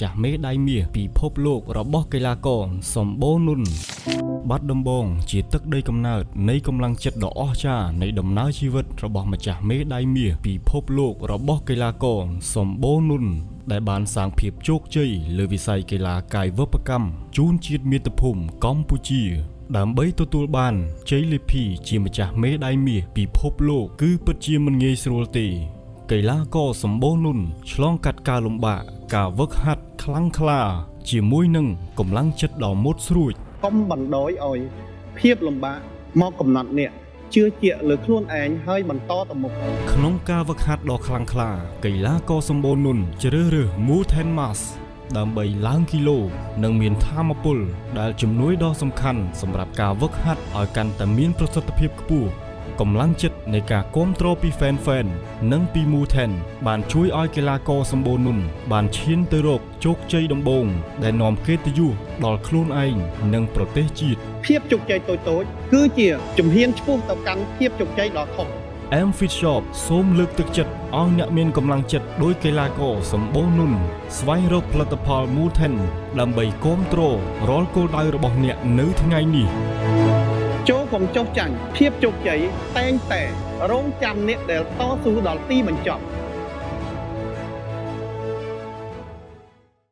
ចាស់មេដៃមាសពិភពលោករបស់កីឡាករសម្បូរនុនបាត់ដំបងជាទឹកដីកំណើតនៃកម្លាំងចិត្តដ៏អស្ចារ្យនៃដំណើរជីវិតរបស់ម្ចាស់មេដៃមាសពិភពលោករបស់កីឡាករសម្បូរនុនដែលបានសាងភាពជោគជ័យលើវិស័យកីឡាកាយវិបកម្មជូនជាតិមាតុភូមិកម្ពុជាដើម្បីទទួលបានជ័យលាភីជាម្ចាស់មេដៃមាសពិភពលោកគឺពិតជាមិនងាយស្រួលទេកីឡាករសម្បូរនុនឆ្លងកាត់ការលំបាកការវឹកហាត់ខ្លាំងក្លាជាមួយនឹងកម្លាំងចិត្តដ៏មុតស្រួចកុំបណ្ដោយឲ្យភាពលំបាកមកកំណត់អ្នកជឿជាក់លើខ្លួនឯងហើយបន្តទៅមុខក្នុងការវឹកហាត់ដ៏ខ្លាំងក្លាកីឡាករសម្បូរនុនជ្រើសរើស Mountain Mass ដើម្បីឡើងគីឡូនិងមានថាមពលដែលជំនួយដ៏សំខាន់សម្រាប់ការវឹកហាត់ឲ្យកាន់តែមានប្រសិទ្ធភាពខ្ពស់កម្លាំងចិត្តនៃការគាំទ្រពី fan និងពី Mountain បានជួយឲ្យកីឡាករសម្បូរនុនបានឈានទៅរកជោគជ័យដំបូងដែលនាំកិត្តិយសដល់ខ្លួនឯងនិងប្រទេសជាតិភាពជោគជ័យតូចៗគឺជាជំហានឆ្ពោះទៅកាន់ភាពជោគជ័យដ៏ធំ Amfit Shop សូមលើកទឹកចិត្តឲ្យអ្នកមានកម្លាំងចិត្តដោយកីឡាករសម្បូរនុនស្វែងរកផលិតផល Mountain ដើម្បីគាំទ្ររាល់គោលដៅរបស់អ្នកនៅថ្ងៃនេះចូលកុំចុះចាញ់ភាពជោគជ័យតែងតែរងចាំអ្នកដែលតស៊ូដល់ទីបញ្ចប់